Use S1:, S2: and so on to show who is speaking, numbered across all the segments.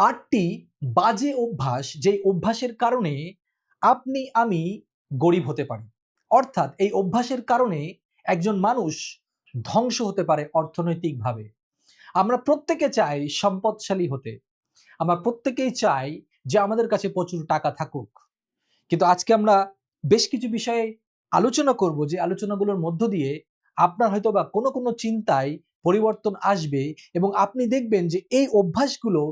S1: 8টি বাজে অভ্যাস, যেই অভ্যাসের কারণে আপনি আমি গরিব হতে পারি। অর্থাৎ এই অভ্যাসের কারণে একজন মানুষ ধ্বংস হতে পারে অর্থনৈতিকভাবে। আমরা প্রত্যেকে চাই সম্পদশালী হতে, আমরা প্রত্যেকেই চাই যে আমাদের কাছে প্রচুর টাকা থাকুক। কিন্তু আজকে আমরা বেশ কিছু বিষয়ে আলোচনা করব, যে আলোচনাগুলোর মধ্য দিয়ে আপনার হয়তো বা কোনো চিন্তায় পরিবর্তন আসবে এবং আপনি দেখবেন যে এই অভ্যাসগুলো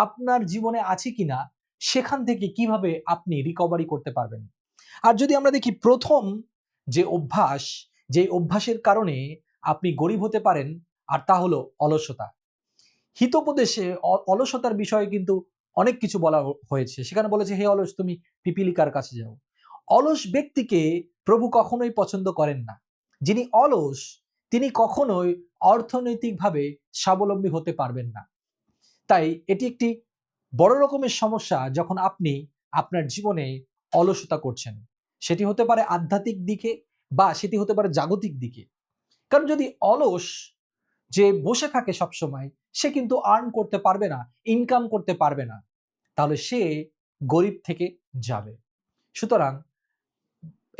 S1: আপনার জীবনে আছে কিনা, সেখান থেকে কিভাবে আপনি রিকভারি করতে পারবেন। আর যদি আমরা দেখি প্রথম যে অভ্যাস, যে অভ্যাসের কারণে আপনি গরিব হতে পারেন, আর তা হলো অলসতা। হিতোপদেশে অলসতার বিষয়ে কিন্তু অনেক কিছু বলা হয়েছে। সেখানে বলেছে, হে অলস তুমি পিপীলিকার কাছে যাও। অলস ব্যক্তিকে প্রভু কখনোই পছন্দ করেন না। যিনি অলস তিনি কখনোই অর্থনৈতিকভাবে স্বাবলম্বী হতে পারবেন না। তাই এটি একটি বড় রকমের সমস্যা যখন আপনি আপনার জীবনে অলসতা করছেন। সেটি হতে পারে আধ্যাত্মিক দিকে বা সেটি হতে পারে জাগতিক দিকে। কারণ যদি অলস যে বসে থাকে সব সময়, সে কিন্তু আর্ন করতে পারবে না, ইনকাম করতে পারবে না, তাহলে সে গরিব থেকে যাবে। সুতরাং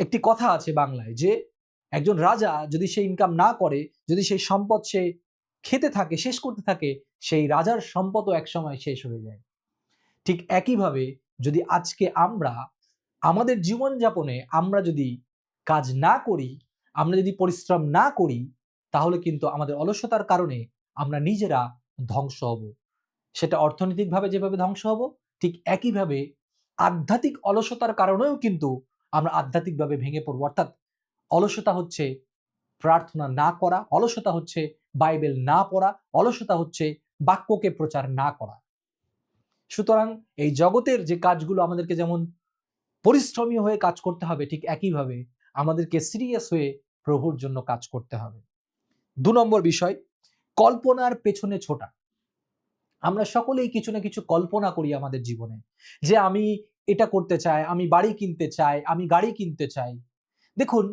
S1: একটি কথা আছে বাংলায় যে একজন রাজা যদি সে ইনকাম না করে, যদি সেই সম্পদ সে খেতে থাকে, শেষ করতে থাকে, সেই রাজার সম্পদও একসময় শেষ হয়ে যায়। ঠিক একইভাবে যদি আজকে আমরা আমাদের জীবনযাপনে আমরা যদি কাজ না করি, আমরা যদি পরিশ্রম না করি, তাহলে কিন্তু আমাদের অলসতার কারণে আমরা নিজেরা ধ্বংস হব। সেটা অর্থনৈতিকভাবে যেভাবে ধ্বংস হব, ঠিক একইভাবে আধ্যাত্মিক অলসতার কারণেও কিন্তু আমরা আধ্যাত্মিকভাবে ভেঙে পড়ব। অর্থাৎ অলসতা হচ্ছে প্রার্থনা না করা, অলসতা হচ্ছে বাইবেল না পড়া, অলসতা হচ্ছে বাক্যকে প্রচার না করা। সুতরাং এই জগতের যে কাজগুলো আমাদেরকে যেমন পরিশ্রমী হয়ে কাজ করতে হবে, ঠিক একইভাবে আমাদেরকে সিরিয়াস হয়ে প্রভুর জন্য কাজ করতে হবে। 2 নম্বর বিষয়, কল্পনার পেছনে ছোটা। আমরা সকলেই কিছু না কিছু কল্পনা করি আমাদের জীবনে, যে আমি এটা করতে চাই, আমি বাড়ি কিনতে চাই, আমি গাড়ি কিনতে চাই। দেখুন,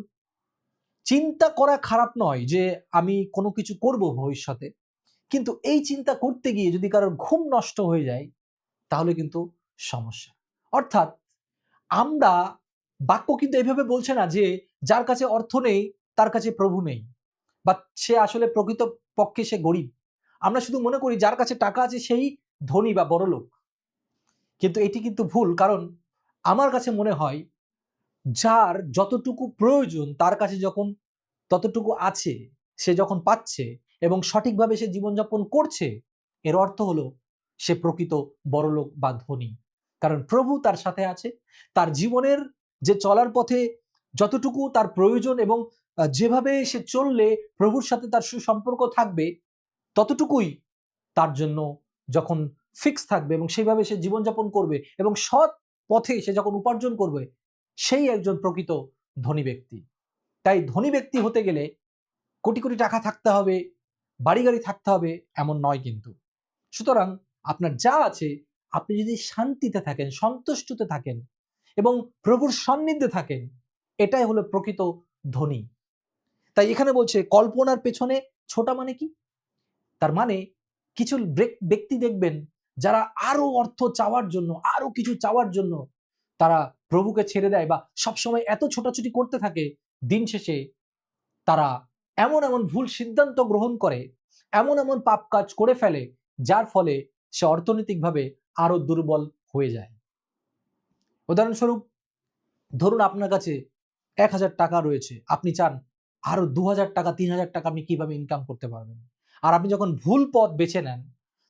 S1: চিন্তা করা খারাপ নয় যে আমি কোনো কিছু করব ভবিষ্যতে, কিন্তু এই চিন্তা করতে গিয়ে যদি কারোর ঘুম নষ্ট হয়ে যায়, তাহলে কিন্তু সমস্যা। অর্থাৎ আমরা, বাক্য কিন্তু এভাবে বলছে না যে যার কাছে অর্থ নেই তার কাছে প্রভু নেই, বা সে আসলে প্রকৃত পক্ষে সে গরিব। আমরা শুধু মনে করি যার কাছে টাকা আছে সেই ধনী বা বড় লোক, কিন্তু এটি কিন্তু ভুল। কারণ আমার কাছে মনে হয় যার যতটুকু প্রয়োজন তার কাছে যখন ততটুকু আছে, সে যখন পাচ্ছে এবং সঠিকভাবে সে জীবনযাপন করছে, এর অর্থ হলো সে প্রকৃত বড়লোক বা ধনী। কারণ প্রভু তার সাথে আছে, তার জীবনের যে চলার পথে যতটুকু তার প্রয়োজন এবং যেভাবে সে চললে প্রভুর সাথে তার সুসম্পর্ক থাকবে, ততটুকুই তার জন্য যখন ফিক্স থাকবে এবং সেইভাবে সে জীবনযাপন করবে এবং সৎ পথে সে যখন উপার্জন করবে, সেই একজন প্রকৃত ধনী ব্যক্তি। তাই ধনী ব্যক্তি হতে গেলে কোটি কোটি টাকা থাকতে হবে, বাড়ি গাড়ি থাকতে হবে, এমন নয় কিন্তু। সুতরাং আপনার যা আছে, আপনি যদি শান্তিতে থাকেন, সন্তুষ্টতে থাকেন এবং প্রভুর সান্নিধ্যে থাকেন, এটাই হলো প্রকৃত ধনী। তাই এখানে বলছে কল্পনার পেছনে ছোটা মানে কি? তার মানে কিছু ব্যক্তি দেখবেন যারা আরো অর্থ চাওয়ার জন্য, আরো কিছু চাওয়ার জন্য তারা প্রভুকে ছেড়ে দেয় বা সবসময় এত ছোটাছুটি করতে থাকে, দিন শেষে তারা এমন এমন ভুল সিদ্ধান্ত গ্রহণ করে, এমন এমন পাপ কাজ করে ফেলে, যার ফলে সে অর্থনৈতিকভাবে আরো দুর্বল হয়ে যায়। উদাহরণস্বরূপ, ধরুন আপনার কাছে 1,000 টাকা রয়েছে, আপনি চান আরো 2,000 টাকা, 3,000 টাকা আপনি কিভাবে ইনকাম করতে পারবেন। আর আপনি যখন ভুল পথ বেছে নেন,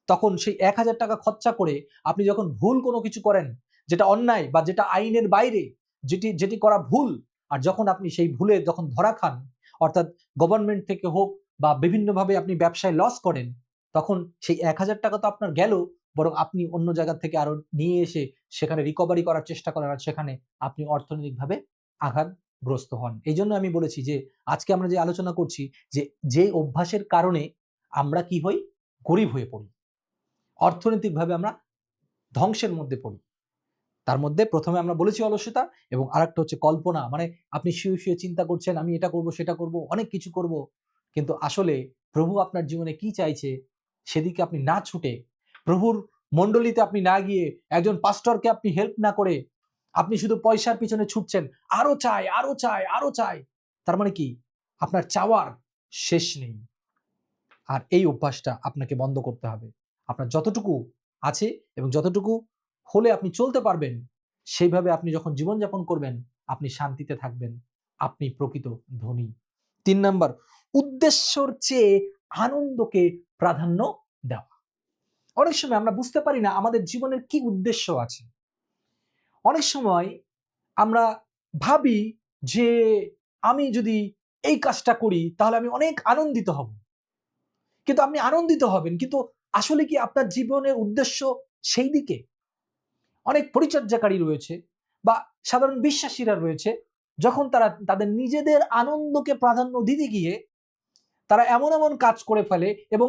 S1: তখন সেই 1,000 টাকা খরচা করে আপনি যখন ভুল কোনো কিছু করেন, যেটা অন্যায় বা যেটা আইনের বাইরে, যেটি যেটি করা ভুল, আর যখন আপনি সেই ভুলে যখন ধরা খান, অর্থাৎ গভর্নমেন্ট থেকে হোক বা বিভিন্নভাবে আপনি ব্যবসায় লস করেন, তখন সেই 1,000 টাকা তো আপনার গেল, বরং আপনি অন্য জায়গা থেকে আরো নিয়ে এসে সেখানে রিকভারি করার চেষ্টা করেন, আর সেখানে আপনি অর্থনৈতিকভাবে আঘাতগ্রস্ত হন। এই জন্য আমি বলেছি যে আজকে আমরা যে আলোচনা করছি, যে অভ্যাসের কারণে আমরা কি হই, গরিব হয়ে পড়ি, অর্থনৈতিকভাবে আমরা ধ্বংসের মধ্যে পড়ি। তার মধ্যে প্রথমে আমরা বলেছি অলসতা, এবং আরেকটা হচ্ছে কল্পনা। মানে আপনি শুয়ে শুয়ে চিন্তা করছেন আমি এটা করব, সেটা করব, অনেক কিছু করব, কিন্তু আসলে প্রভু আপনার জীবনে কি চাইছে সেদিকে আপনি না ছুটে প্রভুর মণ্ডলীতে আপনি না গিয়ে, একজন পাস্টরকে আপনি হেল্প না করে আপনি শুধু পয়সার পিছনে ছুটছেন, আরো চাই, আরো চাই, আরো চাই, তার মানে কি আপনার চাওয়ার শেষ নেই। আর এই অভ্যাসটা আপনাকে বন্ধ করতে হবে। আপনার যতটুকু আছে এবং যতটুকু হলে আপনি চলতে পারবেন, সেইভাবে আপনি যখন জীবনযাপন করবেন, আপনি শান্তিতে থাকবেন, আপনি প্রকৃত ধনী। 3 নাম্বার, উদ্দেশ্যর চেয়ে আনন্দকে প্রাধান্য দেওয়া। অনেক সময় আমরা বুঝতে পারি না আমাদের জীবনের কি উদ্দেশ্য আছে। অনেক সময় আমরা ভাবি যে আমি যদি এই কাজটা করি তাহলে আমি অনেক আনন্দিত হব। কিন্তু আপনি আনন্দিত হবেন, কিন্তু আসলে কি আপনার জীবনের উদ্দেশ্য সেই দিকে? অনেক পরিচর্যাকারী রয়েছে বা সাধারণ বিশ্বাসীরা রয়েছে, যখন তারা তাদের নিজেদের আনন্দকে প্রাধান্য দিতে গিয়ে তারা এমন এমন কাজ করে ফেলে এবং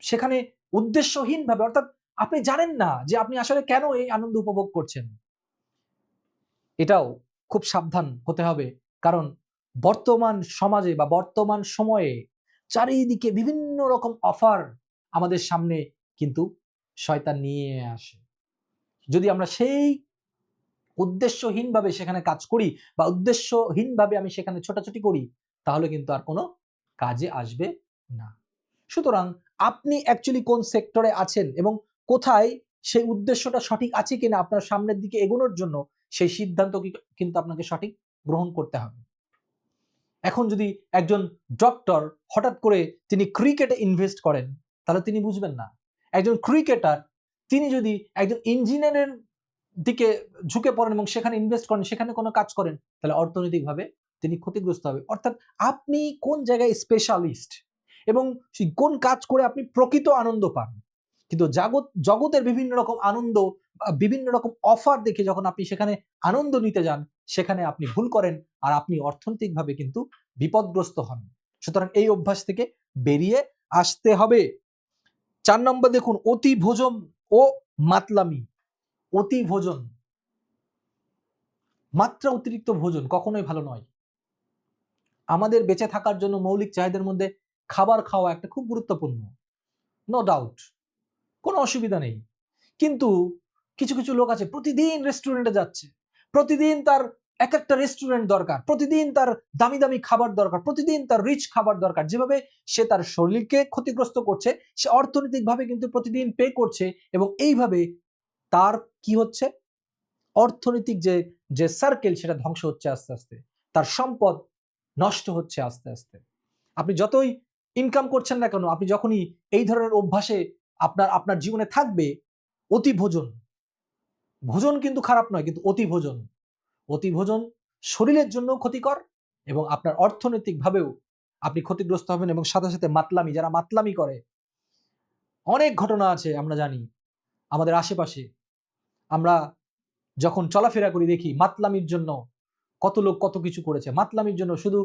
S1: সেখানে উদ্দেশ্যহীনভাবে, অর্থাৎ আপনি জানেন না যে আপনি আসলে কেন এই আনন্দ উপভোগ করছেন। এটাও খুব সাবধান হতে হবে, কারণ বর্তমান সমাজে বা বর্তমান সময়ে চারিদিকে বিভিন্ন রকম অফার আমাদের সামনে কিন্তু শয়তান নিয়ে আসে। যদি আমরা সেই উদ্দেশ্যহীনভাবে সেখানে কাজ করি বা উদ্দেশ্যহীনভাবে আমি সেখানে ছোটাছুটি করি, তাহলে কিন্তু আর কোনো কাজে আসবে না। সুতরাং আপনি অ্যাকচুয়ালি কোন সেক্টরে আছেন এবং কোথায় সেই উদ্দেশ্যটা সঠিক আছে কিনা আপনার সামনের দিকে এগোনোর জন্য, সেই সিদ্ধান্ত কিন্তু আপনাকে সঠিক গ্রহণ করতে হবে। এখন যদি একজন ডক্টর হঠাৎ করে তিনি ক্রিকেটে ইনভেস্ট করেন, তাহলে তিনি বুঝবেন না। একজন ক্রিকেটার তিনি যদি একজন ইঞ্জিনিয়ারের দিকে ঝুঁকে পড়েন এবং সেখানে ইনভেস্ট করেন, সেখানে কোনো কাজ করেন, তাহলে অর্থনৈতিকভাবে তিনি ক্ষতিগ্রস্ত হবে। অর্থাৎ আপনি কোন জায়গায় স্পেশালিস্ট এবং কোন কাজ করে আপনি প্রকৃত আনন্দ পান। কিন্তু জগতের বিভিন্ন রকম আনন্দ, বিভিন্ন রকম অফার দেখে যখন আপনি সেখানে আনন্দ নিতে যান, সেখানে আপনি ভুল করেন আর আপনি অর্থনৈতিকভাবে কিন্তু বিপদগ্রস্ত হন। সুতরাং এই অভ্যাস থেকে বেরিয়ে আসতে হবে। 4 নম্বর দেখুন, অতি ভোজন ও মাতলামি। অতি ভোজন, মাত্রা অতিরিক্ত ভোজন কখনোই ভালো নয়। আমাদের বেঁচে থাকার জন্য মৌলিক চাহিদার মধ্যে খাবার খাওয়া একটা খুব গুরুত্বপূর্ণ, নো ডাউট, কোনো অসুবিধা নেই। কিন্তু কিছু কিছু লোক আছে প্রতিদিন রেস্টুরেন্টে যাচ্ছে, প্রতিদিন তার এক একটা রেস্টুরেন্ট দরকার, প্রতিদিন তার দামি দামি খাবার দরকার, প্রতিদিন তার রিচ খাবার দরকার। যেভাবে সে তার শরীরকে ক্ষতিগ্রস্ত করছে, সে অর্থনৈতিকভাবে কিন্তু প্রতিদিন পে করছে এবং এইভাবে তার কি হচ্ছে, অর্থনৈতিক যে যে সার্কেল সেটা ধ্বংস হচ্ছে আস্তে আস্তে, তার সম্পদ নষ্ট হচ্ছে আস্তে আস্তে। আপনি যতই ইনকাম করছেন না কেন, আপনি যখনই এই ধরনের অভ্যাসে আপনার জীবনে থাকবে, অতি ভোজন, ভোজন কিন্তু খারাপ নয়, কিন্তু অতি ভোজন শরীরের জন্য ক্ষতিকর এবং আপনার অর্থনৈতিকভাবেও আপনি ক্ষতিগ্রস্ত হবেন। এবং সাথে সাথে মাতলামি, যারা মাতলামি করে, অনেক ঘটনা আছে আমরা জানি আমাদের আশেপাশে, আমরা যখন চলাফেরা করি দেখি মাতলামির জন্য কত লোক কত কিছু করেছে। মাতলামির জন্য, শুধু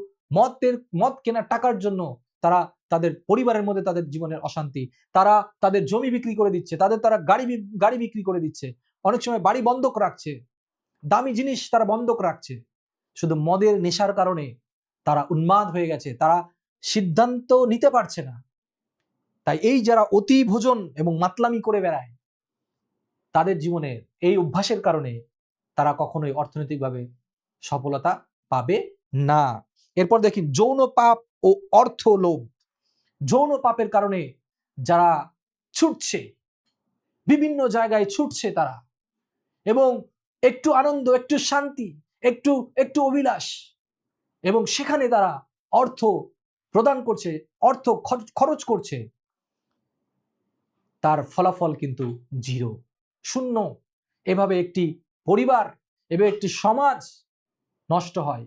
S1: মদ কেনার টাকার জন্য তারা তাদের পরিবারের মধ্যে তাদের জীবনের অশান্তি, তারা তাদের জমি বিক্রি করে দিচ্ছে, তারা গাড়ি বিক্রি করে দিচ্ছে, অনেক সময় বাড়ি বন্ধক রাখছে, দামি জিনিস তারা বন্ধক রাখছে, শুধু মদের নেশার কারণে তারা উন্মাদ হয়ে গেছে, তারা সিদ্ধান্ত নিতে পারছে না। তাই এই যারা অতি ভোজন এবং মাতলামি করে বেড়ায়, তাদের জীবনের এই অভ্যাসের কারণে তারা কখনোই অর্থনৈতিকভাবে সফলতা পাবে না। এরপর দেখি যৌন পাপ ও অর্থ লোভ। যৌন পাপের কারণে যারা ছুটছে, বিভিন্ন জায়গায় ছুটছে তারা, এবং একটু আনন্দ, একটু শান্তি, একটু একটু অভিলাষ, এবং সেখানে তারা অর্থ প্রদান করছে, অর্থ খরচ করছে, তার ফলাফল কিন্তু জিরো, শূন্য। এভাবে একটি পরিবার, এভাবে একটি সমাজ নষ্ট হয়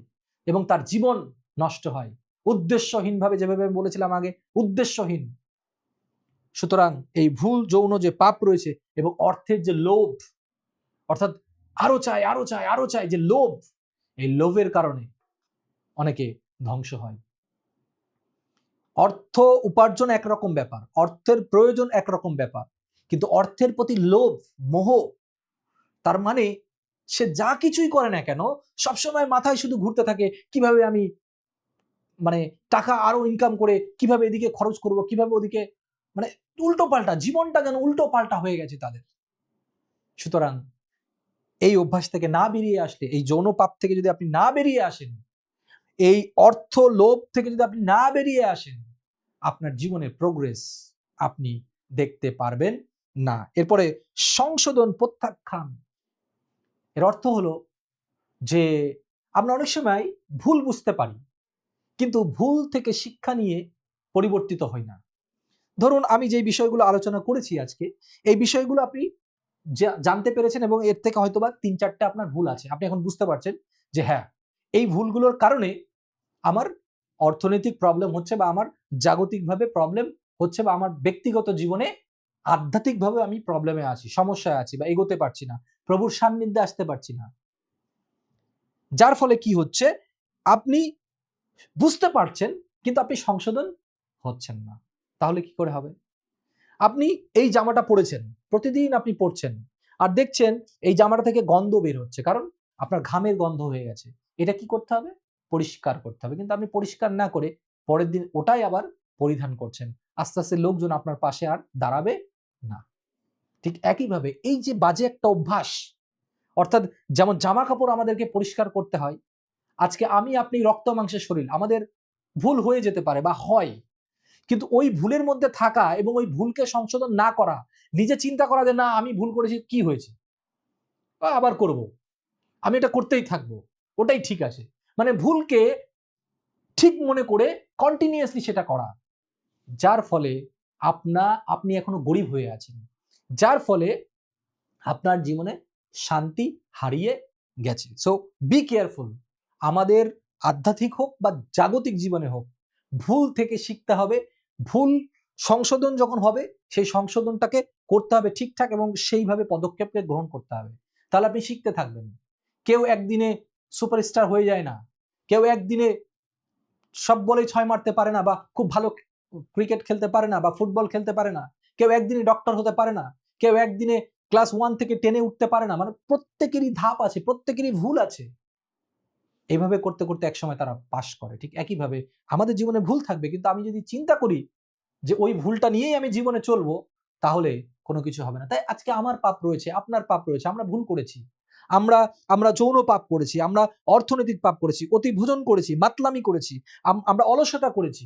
S1: এবং তার জীবন নষ্ট হয় উদ্দেশ্যহীনভাবে, যেভাবে বলেছিলাম আগে, উদ্দেশ্যহীন। সুতরাং এই ভুল যৌন যে পাপ রয়েছে এবং অর্থের যে লোভ, অর্থাৎ আরো চাই, আরো চাই, আরো চাই, যে লোভ, এই লোভের কারণে অনেকে ধ্বংস হয়। অর্থ উপার্জন একরকম ব্যাপার, অর্থের প্রয়োজন একরকম ব্যাপার, কিন্তু অর্থের প্রতি লোভ, মোহ, তার মানে সে যা কিছুই করে না কেন, সবসময় মাথায় শুধু ঘুরতে থাকে কিভাবে আমি টাকা আরো ইনকাম করে কিভাবে এদিকে খরচ করব, কিভাবে ওদিকে মানে উল্টো পাল্টা, জীবনটা যেন উল্টো পাল্টা হয়ে গেছে তাদের। সুতরাং এই অভ্যাস থেকে না বেরিয়ে আসলে, এই যৌন পাপ থেকে যদি আপনি না বেরিয়ে আসেন, এই অর্থ লোভ থেকে যদি আপনি না বেরিয়ে আসেন, আপনার জীবনের প্রোগ্রেস আপনি দেখতে পারবেন না। এরপরে সংশোধন প্রত্যাখ্যান। এর অর্থ হলো যে আমরা অনেক সময় ভুল বুঝতে পারি, কিন্তু ভুল থেকে শিক্ষা নিয়ে পরিবর্তিত হই না। ধরুন আমি যে বিষয়গুলো আলোচনা করেছি আজকে, এই বিষয়গুলো আপনি জানতে পেরেছেন এবং এর থেকে হয়তোবা 3-4টা আপনার ভুল আছে। আপনি এখন বুঝতে পারছেন যে হ্যাঁ, এই ভুলগুলোর কারণে আমার অর্থনৈতিক প্রবলেম হচ্ছে, বা আমার জাগতিকভাবে প্রবলেম হচ্ছে, বা আমার ব্যক্তিগত জীবনে আধ্যাত্মিকভাবে আমি প্রবলেমে আছি, সমস্যায় আছি, বা এগোতে পারছি না, প্রভুর সান্নিধ্যে আসতে পারছি না। যার ফলে কি হচ্ছে, আপনি বুঝতে পারছেন কিন্তু আপনি সংশোধন হচ্ছেন না। তাহলে কি করে হবে? আপনি এই জামাটা পরেছেন, প্রতিদিন আপনি পরছেন, আর দেখছেন এই জামাটা থেকে গন্ধ বের হচ্ছে, কারণ আপনার ঘামের গন্ধ হয়ে গেছে। এটা কি করতে হবে? পরিষ্কার করতে হবে। কিন্তু আপনি পরিষ্কার না করে পরের দিন ওটাই আবার পরিধান করছেন। আস্তে আস্তে লোকজন আপনার পাশে আর দাঁড়াবে না। ঠিক একইভাবে এই যে বাজে একটা অভ্যাস, অর্থাৎ যেমন জামা কাপড় আমাদেরকে পরিষ্কার করতে হয়, আজকে আমি আপনি রক্ত মাংসের শরীর, আমাদের ভুল হয়ে যেতে পারে বা হয়, কিন্তু ওই ভুলের মধ্যে থাকা এবং ওই ভুলকে সংশোধন না করা, নিজে চিন্তা করা যে না আমি ভুল করেছি, কি হয়েছে, আবার করব, আমি এটা করতেই থাকবো, ওটাই ঠিক আছে, মানে ভুলকে ঠিক মনে করে কন্টিনিউয়াসলি সেটা করা, যার ফলে আপনি এখনো গরিব হয়ে আছেন, যার ফলে আপনার জীবনে শান্তি হারিয়ে গেছে। So be careful. আমাদের আধ্যাত্মিক হোক বা জাগতিক জীবনে হোক, ভুল থেকে শিখতে হবে। ভুল সংশোধন যখন হবে, সেই সংশোধনটাকে করতে হবে ঠিকঠাক এবং সেইভাবে পদক্ষেপকে গ্রহণ করতে হবে। তাহলে আপনি শিখতে থাকবেন। কেউ একদিনে সুপারস্টার হয়ে যায় না, কেউ একদিনে সব বলেই 6 মারতে পারে না, বা খুব ভালো ক্রিকেট খেলতে পারে না, বা ফুটবল খেলতে পারে না, কেউ একদিনে ডক্টর হতে পারে না, কেউ একদিনে ক্লাস 1 থেকে 10-এ উঠতে পারে না। মানে প্রত্যেকেরই ধাপ আছে, প্রত্যেকেরই ভুল আছে। এইভাবে করতে করতে একসময় তারা পাশ করে। ঠিক একইভাবে আমাদের জীবনে ভুল থাকবে, কিন্তু আমি যদি চিন্তা করি যে ওই ভুলটা নিয়েই আমি জীবনে চলবো, তাহলে কোনো কিছু হবে না। তাই আজকে আমার পাপ রয়েছে, আপনার পাপ রয়েছে, আমরা ভুল করেছি, আমরা আমরা যৌন পাপ করেছি, আমরা অর্থনৈতিক পাপ করেছি, অতিভোজন করেছি, মাতলামি করেছি, আমরা অলসতা করেছি,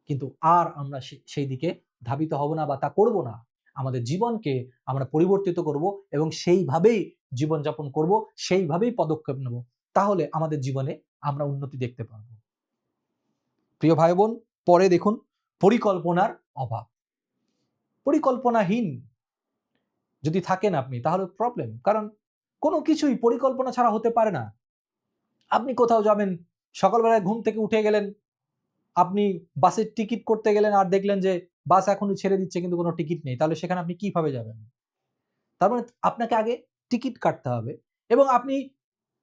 S1: কিন্তু আর আমরা সেই দিকে ধাবিত হব না বা তা করব না। আমাদের জীবনকে আমরা পরিবর্তিত করব এবং সেইভাবেই জীবনযাপন করব, সেইভাবেই পদক্ষেপ নেব। তাহলে আমাদের জীবনে আমরা উন্নতি দেখতে পারব। প্রিয় ভাই বোন, পরে দেখুন পরিকল্পনার অভাব। পরিকল্পনাহীন যদি থাকেন আপনি, তাহলে প্রবলেম, কারণ কোনো কিছুই পরিকল্পনা ছাড়া হতে পারে না। আপনি কোথাও যাবেন, সকালবেলায় ঘুম থেকে উঠে গেলেন, আপনি বাসের টিকিট করতে গেলেন, আর দেখলেন যে বাস এখনই ছেড়ে দিচ্ছে কিন্তু কোনো টিকিট নেই, তাহলে সেখানে আপনি কিভাবে যাবেন? তার মানে আপনাকে আগে টিকিট কাটতে হবে, এবং আপনি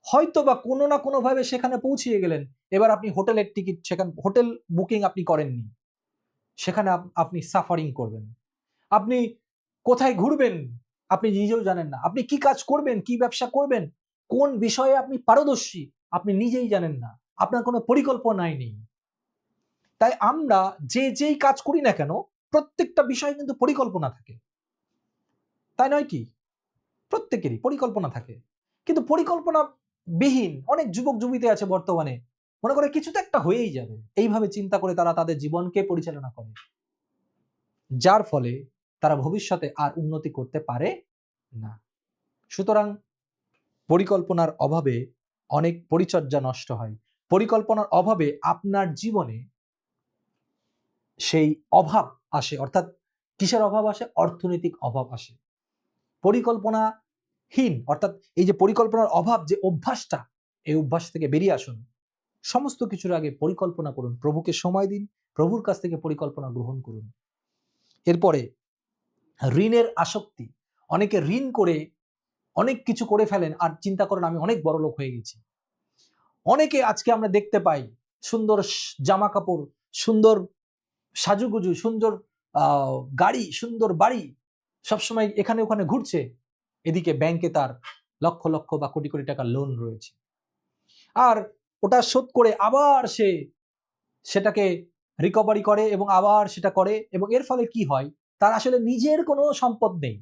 S1: হয়তো বা কোনো না কোনোভাবে সেখানে পৌঁছিয়ে গেলেন। এবার আপনি হোটেলের টিকিট, সেখানে হোটেল বুকিং আপনি করেননি, সেখানে আপনি সাফারিং করবেন। আপনি কোথায় ঘুরবেন আপনি নিজেও জানেন না, আপনি কি কাজ করবেন, কি ব্যবসা করবেন, কোন বিষয়ে আপনি পারদর্শী আপনি নিজেই জানেন না, আপনার কোনো পরিকল্পনাই নেই। তাই আমরা যেই কাজ করি না কেন, প্রত্যেকটা বিষয়ে কিন্তু পরিকল্পনা থাকে, তাই নয় কি? প্রত্যেকেরই পরিকল্পনা থাকে, কিন্তু পরিকল্পনা বিহীন অনেক যুবক যুবতী আছে বর্তমানে, মনে করে কিছু তো একটা হয়েই যাবে, এইভাবে চিন্তা করে তারা তাদের জীবনকে পরিচালনা করে, যার ফলে তারা ভবিষ্যতে আর উন্নতি করতে পারে না। সুতরাং পরিকল্পনার অভাবে অনেক পরিচর্যা নষ্ট হয়। পরিকল্পনার অভাবে আপনার জীবনে সেই অভাব আসে, অর্থাৎ কিসের অভাব আসে? অর্থনৈতিক অভাব আসে। পরিকল্পনাহীন, অর্থাৎ এই যে পরিকল্পনার অভাব, যে অভ্যাসটা, এই অভ্যাস থেকে বেরিয়ে আসুন। সমস্ত কিছুর আগে পরিকল্পনা করুন, প্রভুকে সময় দিন, প্রভুর কাছ থেকে পরিকল্পনা গ্রহণ করুন। এরপরে ঋণের আসক্তি। অনেকে ঋণ করে অনেক কিছু করে ফেলেন আর চিন্তা করেন আমি অনেক বড় লোক হয়ে গেছি। অনেকে আজকে আমরা দেখতে পাই সুন্দর জামা কাপড়, সুন্দর সাজুগুজু, সুন্দর গাড়ি, সুন্দর বাড়ি, সবসময় এখানে ওখানে ঘুরছে, এদিকে ব্যাংকে তার লক্ষ লক্ষ বা কোটি কোটি টাকা লোন রয়েছে, আর ওটা শোধ করে আবার সেটাকে রিকভারি করে এবং আবার সেটা করে, এবং এর ফলে কি হয়, তার আসলে নিজের কোনো সম্পদ নেই,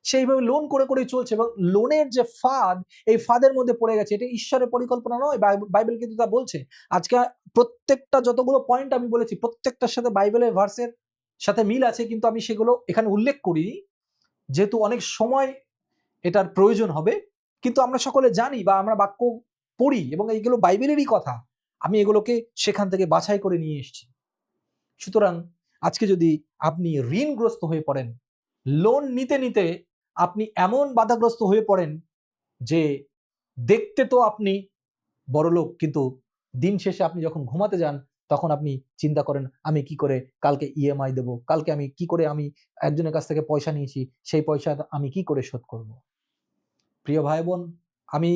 S1: সেইভাবে লোন করে করে চলছে, এবং লোনের যে ফাঁদ, এই ফাঁদের মধ্যে পড়ে গেছে। এটা ঈশ্বরের পরিকল্পনা নয়, বাইবেল কিন্তু তা বলছে। আজকে প্রত্যেকটা যতগুলো পয়েন্ট আমি বলেছি, প্রত্যেকটার সাথে বাইবেলের ভার্সের সাথে মিল আছে, কিন্তু আমি সেগুলো এখানে উল্লেখ করিনি, যেহেতু অনেক সময় এটার প্রয়োজন হবে। কিন্তু আমরা সকলে জানি বা আমরা বাক্য পড়ি, এবং এইগুলো বাইবেলেরই কথা, আমি এগুলোকে সেখান থেকে বাছাই করে নিয়ে এসেছি। সুতরাং আজকে যদি আপনি ঋণগ্রস্ত হয়ে পড়েন, লোন নিতে নিতে আপনি এমন বাধাগ্রস্ত হয়ে পড়েন যে দেখতে তো আপনি বড়লোক, কিন্তু দিন শেষে আপনি যখন ঘুমাতে যান তখন আপনি চিন্তা করেন, আমি কি করে কালকে ইএমআই দেবো, কালকে আমি কি করে, আমি একজনের কাছ থেকে পয়সা নিয়েছি, সেই পয়সা আমি কি করে শোধ করব। প্রিয় ভাই বোন, আমি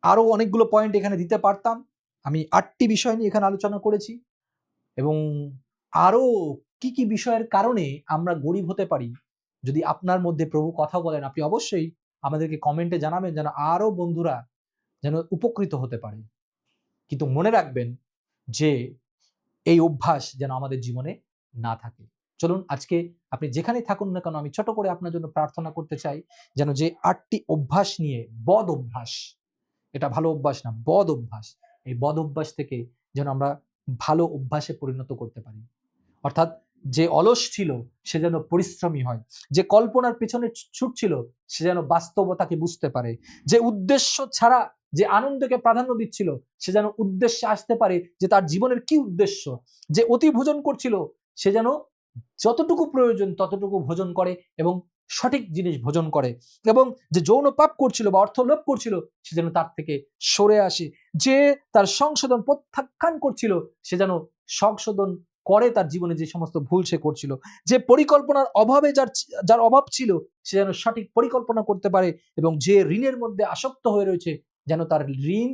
S1: আরো অনেকগুলো পয়েন্ট এখানে দিতে পারতাম। আমি 8টি বিষয় নিয়ে এখানে আলোচনা করেছি, এবং আরো কি কি বিষয়ের কারণে আমরা গরিব হতে পারি, যদি আপনার মধ্যে প্রভু কথা বলেন, আপনি অবশ্যই আমাদেরকে কমেন্টে জানাবেন, যেন আরো বন্ধুরা যেন উপকৃত হতে পারে। কিন্তু মনে রাখবেন যে এই অভ্যাস যেন আমাদের জীবনে না থাকে। চলুন আজকে আপনি যেখানেই থাকুন না কেন, আমি ছোট করে আপনার জন্য প্রার্থনা করতে চাই, যেন যে 8টি অভ্যাস নিয়ে, বদ অভ্যাস, এটা ভালো অভ্যাস না, বদ অভ্যাস, এই বদ অভ্যাস থেকে যেন আমরা ভালো অভ্যাসে পরিণত করতে পারি। অর্থাৎ যে অলস ছিল সে যেন পরিশ্রমী হয়, যে কল্পনার পেছনে ছুটছিল সে যেন বাস্তবতাকে বুঝতে পারে, যে উদ্দেশ্য ছাড়া যে আনন্দকে প্রাধান্য দিচ্ছিল সে যেন উদ্দেশ্যে আসতে পারে যে তার জীবনের কি উদ্দেশ্য, যে অতি ভোজন করছিল সে যেন যতটুকু প্রয়োজন ততটুকু ভোজন করে এবং সঠিক জিনিস ভোজন করে, এবং যে যৌন পাপ করছিল বা অর্থ লোভ করছিল সে যেন তার থেকে সরে আসে, যে তার সংশোধন প্রত্যাখ্যান করছিল সে যেন সংশোধন করে তার জীবনে যে সমস্ত ভুল সে করছিল, যে পরিকল্পনার অভাবে যার অভাব ছিল সে যেন সঠিক পরিকল্পনা করতে পারে, এবং যে ঋণের মধ্যে আসক্ত হয়ে রয়েছে যেন তার ঋণ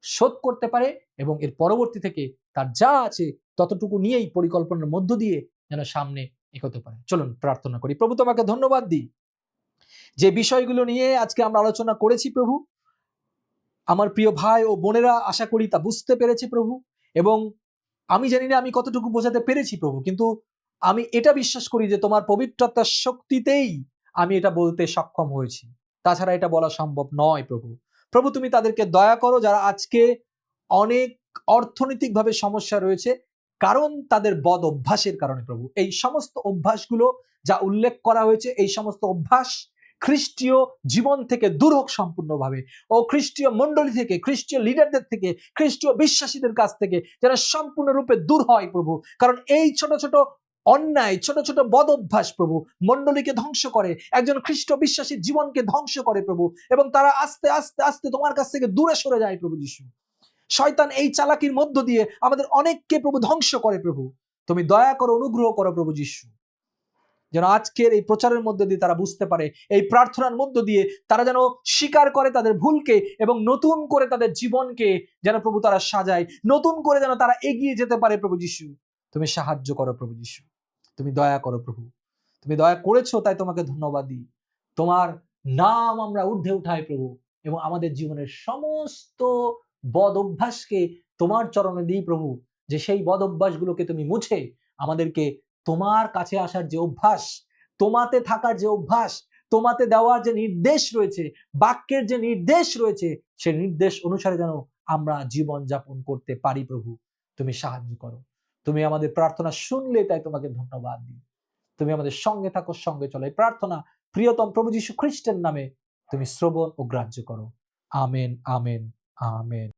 S1: শোধ করতে পারে, এবং এর পরবর্তী থেকে তার যা আছে ততটুকু নিয়েই পরিকল্পনার মধ্য দিয়ে যেন সামনে এগোতে পারে। চলুন প্রার্থনা করি। প্রভু, তোমাকে ধন্যবাদ দিই যে বিষয়গুলো নিয়ে আজকে আমরা আলোচনা করেছি প্রভু, আমার প্রিয় ভাই ও বোনেরা আশা করি তা বুঝতে পেরেছে প্রভু, এবং আমি জানি না আমি কতটুকু বোঝাতে পেরেছি প্রভু, কিন্তু আমি এটা বিশ্বাস করি যে তোমার পবিত্রতার শক্তিতেই আমি এটা বলতে সক্ষম হয়েছি, তাছাড়া এটা বলা সম্ভব নয় প্রভু। প্রভু, তুমি তাদেরকে দয়া করো যারা আজকে অনেক অর্থনৈতিকভাবে সমস্যা রয়েছে, কারণ তাদের বদ অভ্যাসের কারণে প্রভু। এই সমস্ত অভ্যাসগুলো যা উল্লেখ করা হয়েছে, এই সমস্ত অভ্যাস খ্রিস্টীয় জীবন থেকে দূর হোক সম্পূর্ণভাবে, ও খ্রিস্টীয় মণ্ডলী থেকে, খ্রিস্টীয় লিডারদের থেকে, খ্রিস্টীয় বিশ্বাসীদের কাছ থেকে যারা সম্পূর্ণরূপে দূর হয় প্রভু। কারণ এই ছোট ছোট অন্যায়, ছোট ছোট বদ অভ্যাস প্রভু মণ্ডলীকে ধ্বংস করে, একজন খ্রিস্ট বিশ্বাসীর জীবনকে ধ্বংস করে প্রভু, এবং তারা আস্তে আস্তে আস্তে তোমার কাছ থেকে দূরে সরে যায় প্রভু যিশু। শয়তান এই চালাকির মধ্য দিয়ে আমাদের অনেককে প্রভু ধ্বংস করে প্রভু। তুমি দয়া করো, অনুগ্রহ করো প্রভু যিশু, যেন আজকের এই প্রচারের মধ্যে দিয়ে তারা বুঝতে পারে, এই প্রার্থনার মধ্য দিয়ে তারা যেন স্বীকার করে তাদের ভুলকে, এবং নতুন করে তাদের জীবনকে যেন প্রভু তারা সাজায়, নতুন করে যেন তারা এগিয়ে যেতে পারে প্রভু যিশু। তুমি সাহায্য করো প্রভু যিশু, তুমি দয়া করো প্রভু। তুমি দয়া করেছো তাই তোমাকে ধন্যবাদ দিই। তোমার নাম আমরা ঊর্ধ্বে উঠাই প্রভু, এবং আমাদের জীবনের সমস্ত বদ অভ্যাসকে তোমার চরণে দিই প্রভু, যে সেই বদ অভ্যাসগুলোকে তুমি মুছে আমাদেরকে তোমার কাছে আসার যে অভ্যাস, তোমাতে থাকার যে অভ্যাস, তোমাতে দেওয়ার যে নির্দেশ রয়েছে, বাক্যের যে নির্দেশ রয়েছে, সেই নির্দেশ অনুসারে যেন আমরা জীবন যাপন করতে পারি প্রভু। তুমি সাহায্য করো। তুমি আমাদের প্রার্থনা শুনলে তাই তোমাকে ধন্যবাদ দিই। তুমি আমাদের সঙ্গে থাকো, সঙ্গে চলো। এই প্রার্থনা প্রিয়তম প্রভু যীশু খ্রিস্টের নামে তুমি শ্রবণ ও গ্রাহ্য করো। Amen, amen, amen.